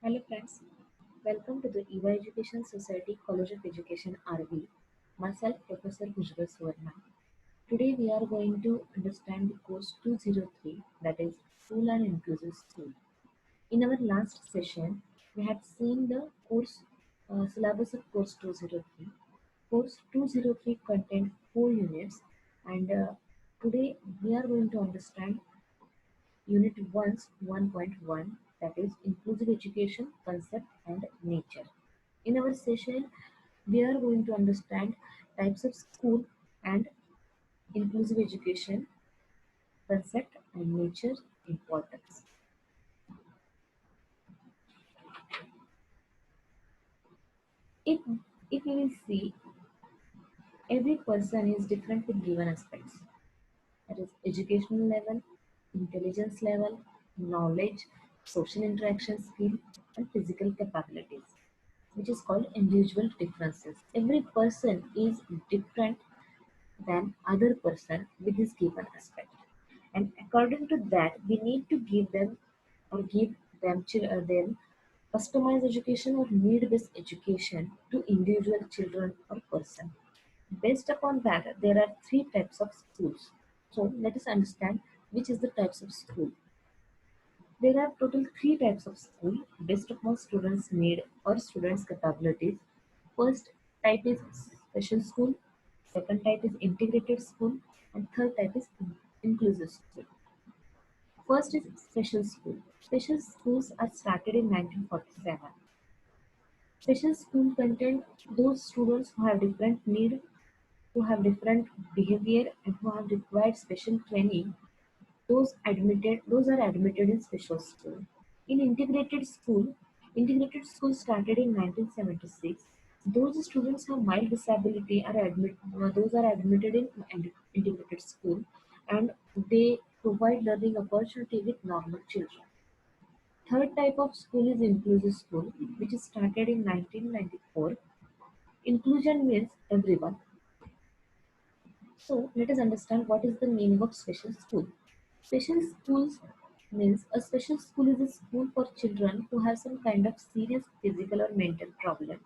Hello friends, welcome to the EVA Education Society College of Education RV. Myself Professor Bhujbal Suvarna. Today we are going to understand the course 203, that is School and Inclusive School. In our last session, we had seen the course syllabus of course 203. Course 203 contained 4 units, and today we are going to understand Unit 1's 1.1, that is Inclusive Education Concept and Nature. In our session, we are going to understand types of school and inclusive education concept and nature importance. If if you will see, every person is different with given aspects. That is educational level, intelligence level, knowledge, social interaction skill, and physical capabilities, which is called individual differences. Every person is different than other person with this given aspect. And according to that, we need to give them customized education or need-based education to individual children or person. Based upon that, there are three types of schools. So let us understand which is the types of school. There are total three types of school based upon students' need or students' capabilities. First type is special school, second type is integrated school, and third type is inclusive school. First is special school. Special schools are started in 1947. Special school contain those students who have different need, who have different behavior, and who have required special training. Those are admitted in special school. In integrated school started in 1976. Those students who have mild disability those are admitted in integrated school, and they provide learning opportunity with normal children. Third type of school is inclusive school, which is started in 1994. Inclusion means everyone. So let us understand what is the meaning of special school. Special schools means a special school is a school for children who have some kind of serious physical or mental problem,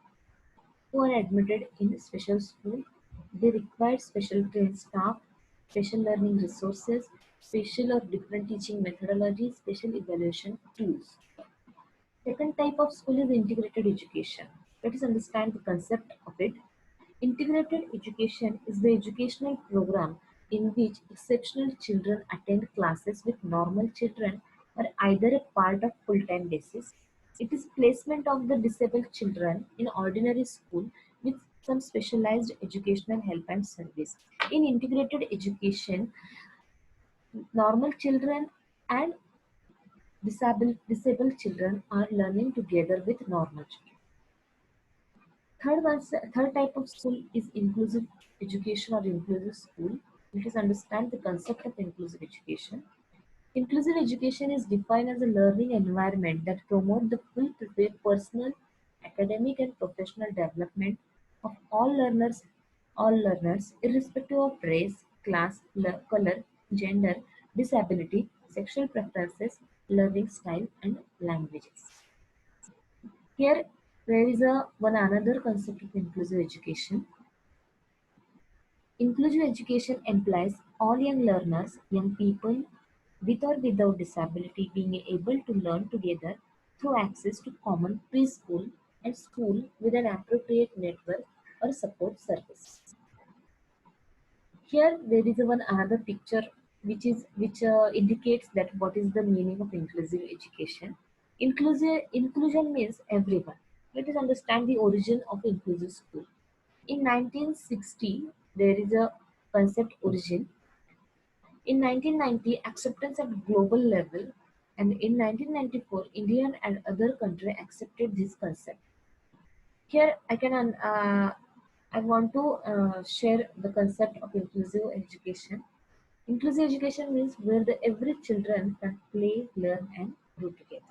who are admitted in a special school. They require special trained staff, special learning resources, special or different teaching methodology, special evaluation tools. Second type of school is integrated education. Let us understand the concept of it. Integrated education is the educational program in which exceptional children attend classes with normal children or either a part of full-time basis. It is placement of the disabled children in ordinary school with some specialized educational help and service. In integrated education, normal children and disabled children are learning together with normal children. Third type of school is inclusive education or inclusive school. Let us understand the concept of inclusive education. Inclusive education is defined as a learning environment that promotes the full personal, academic, and professional development of all learners, irrespective of race, class, color, gender, disability, sexual preferences, learning style, and languages. Here, there is a one another concept of inclusive education. Inclusive education implies all young people with or without disability being able to learn together through access to common preschool and school with an appropriate network or support service. Here there is one another picture which indicates that what is the meaning of inclusive education. Inclusion means everyone. Let us understand the origin of inclusive school. In 1960, there is a concept origin. In 1990, acceptance at global level, and in 1994, India and other countries accepted this concept. Here, I want to share the concept of inclusive education. Inclusive education means where every children can play, learn, and grow together.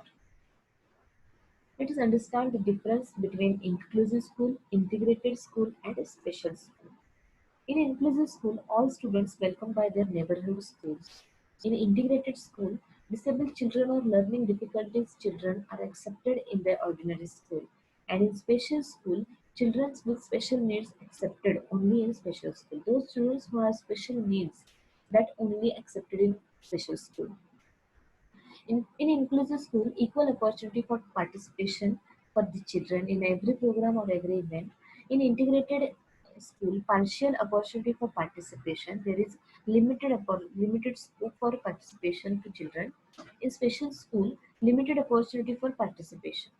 Let us understand the difference between inclusive school, integrated school, and a special school. In inclusive school, all students welcome by their neighborhood schools. In integrated school, Disabled children or learning difficulties children are accepted in the ordinary school, and in special school, children with special needs accepted only in special school. Those students who have special needs that only accepted in special school. In inclusive school, equal opportunity for participation for the children in every program or every event. In integrated school, partial opportunity for participation. There is limited scope for participation to children. In special school, limited opportunity for participation.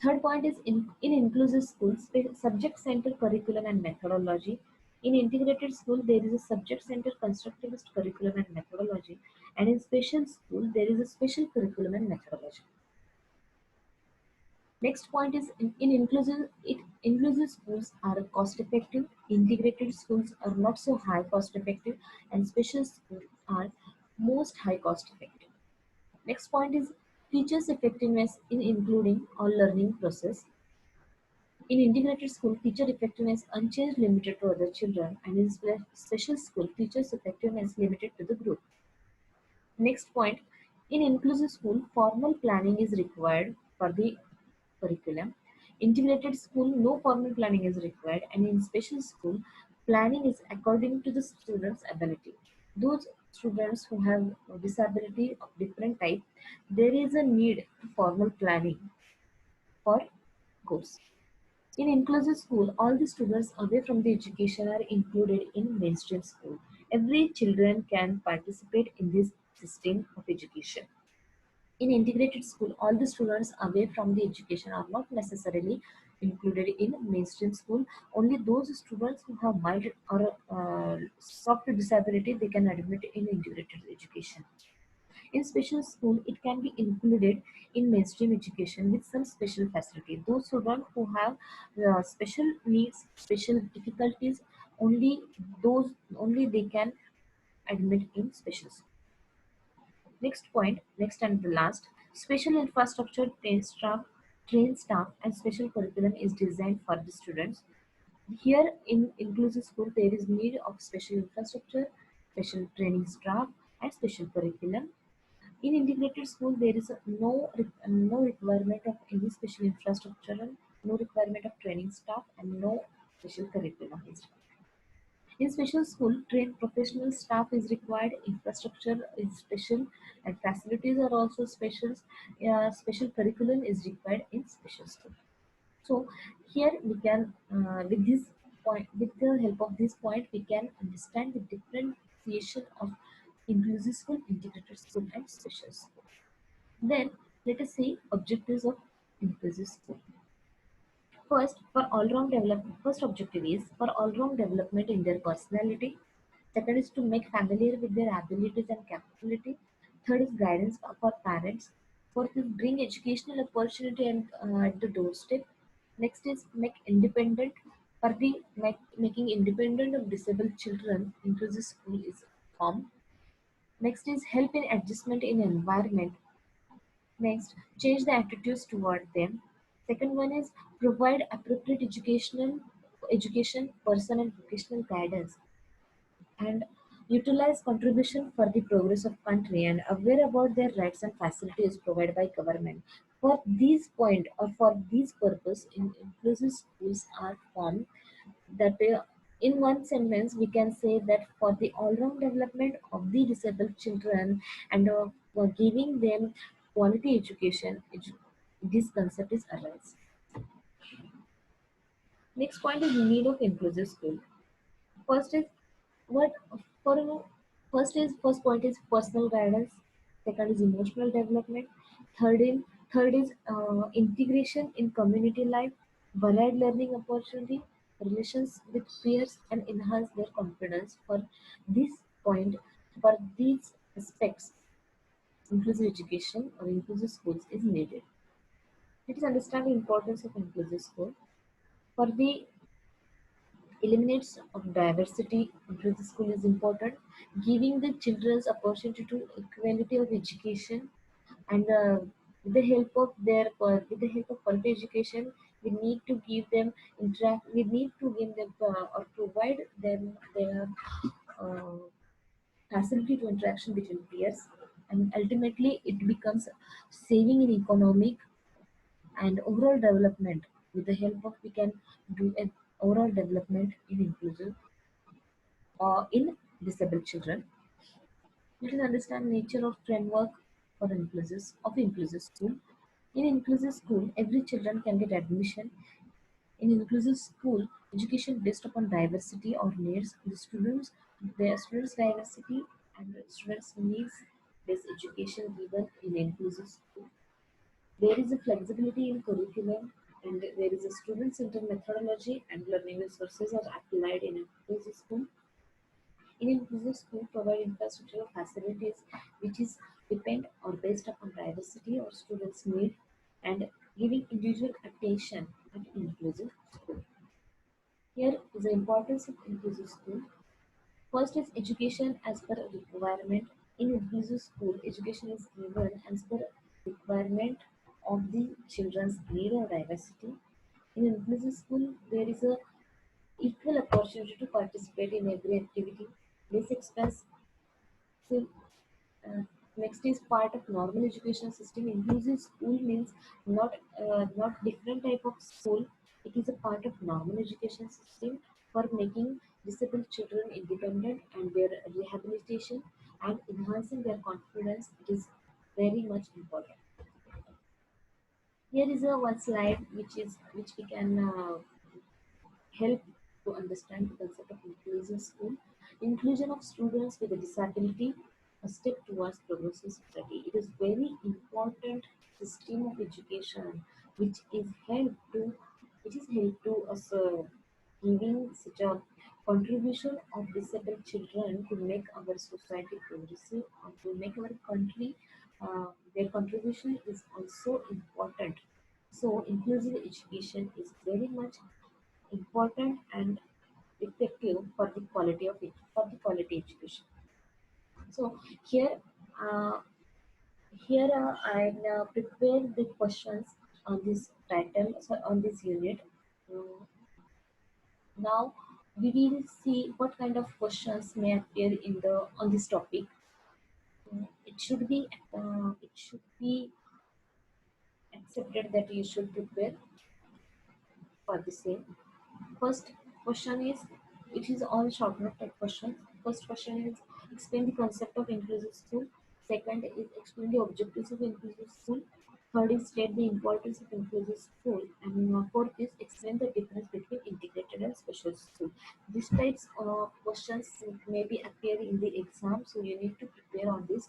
Third point is in inclusive schools, subject-centered curriculum and methodology. In integrated school, there is a subject-centered constructivist curriculum and methodology, and in special school, there is a special curriculum and methodology. Next point is inclusive schools are cost effective, integrated schools are not so high cost effective, and special schools are most high cost effective. Next point is teachers' effectiveness in including all learning process. In integrated school, teacher effectiveness unchanged limited to other children, and in special school, teachers effectiveness limited to the group. Next point, in inclusive school, formal planning is required for the curriculum. Integrated school, no formal planning is required, and in special school, planning is according to the student's ability. Those students who have a disability of different type, there is a need for formal planning for course. In inclusive school, all the students away from the education are included in mainstream school. Every children can participate in this system of education. In integrated school, all the students away from the education are not necessarily included in mainstream school. Only those students who have mild or soft disability, they can admit in integrated education. In special school, it can be included in mainstream education with some special facility. Those students who have special needs, special difficulties, only only they can admit in special school. Next point, next and the last, special infrastructure, trained staff, and special curriculum is designed for the students. Here in inclusive school, there is need of special infrastructure, special training staff, and special curriculum. In integrated school, there is no requirement of any special infrastructure, no requirement of training staff, and no special curriculum. In special school, trained professional staff is required, infrastructure is special, and facilities are also special. Special curriculum is required in special school. So here we can, with the help of this point, we can understand the differentiation of inclusive school, integrated school, and special school. Then let us see objectives of inclusive school. First objective is for all-round development in their personality. Second is to make familiar with their abilities and capability. Third is guidance for parents. Fourth is bring educational opportunity and at the doorstep. Next is making independent of disabled children. Inclusive school is formed. Next is help in adjustment in environment. Next, change the attitudes toward them. Second one is provide appropriate education, person and vocational guidance, and utilize contribution for the progress of country and aware about their rights and facilities provided by government. For this point or for this purpose, inclusive schools are formed that in one sentence we can say that for the all-round development of the disabled children and for giving them quality education, this concept is arise. Next point is need of inclusive school. First is what for first point is personal guidance. Second is emotional development. Third is integration in community life, varied learning opportunity, relations with peers, and enhance their confidence. For this point, for these aspects, inclusive education or inclusive schools is needed. Let us understand the importance of inclusive school. For the eliminates of diversity, inclusive school is important, giving the children's opportunity to equality of education, and with the help of quality education, we need to give them interact. We need to give them or provide them their uh, facility to interaction between peers. and ultimately it becomes saving in economic and overall development. With the help of we can do an overall development in inclusive or in disabled children. You can understand nature of framework for inclusive school. In inclusive school, every children can get admission. In inclusive school, education based upon diversity or needs. Their students' diversity and the students' needs based education given in inclusive school. There is a flexibility in curriculum and there is a student-centered methodology and learning resources are applied in inclusive school. In inclusive school, provide infrastructural facilities which is depend or based upon diversity or students' need and giving individual attention at inclusive school. Here is the importance of inclusive school. First is education as per requirement. In inclusive school, education is given as per requirement of the children's need or diversity. In inclusive school, there is a equal opportunity to participate in every activity. This express uh, next is part of normal education system. Inclusive school means not different type of school. It is a part of normal education system for making disabled children independent and their rehabilitation and enhancing their confidence. It is very much important. Here is a one slide which we can help to understand the concept of inclusive school. Inclusion of students with a disability, a step towards progressive society. It is very important system of education which is held to us giving such a contribution of disabled children to make our society progressive or to make our country. Their contribution is also important. So inclusive education is very much important and effective for the quality of it for the quality education. So here uh, I prepare the questions on this title, so on this unit. Uh, Now we will see what kind of questions may appear in the on this topic. It should be accepted that you should prepare for the same. First question is, it is all short note type questions. First question is, explain the concept of inclusive school. Second is, explain the objectives of inclusive school. Third is, state the importance of inclusive school. And fourth is, explain the difference between integrated and special school. These types of questions maybe appear in the exam, so you need to prepare on this.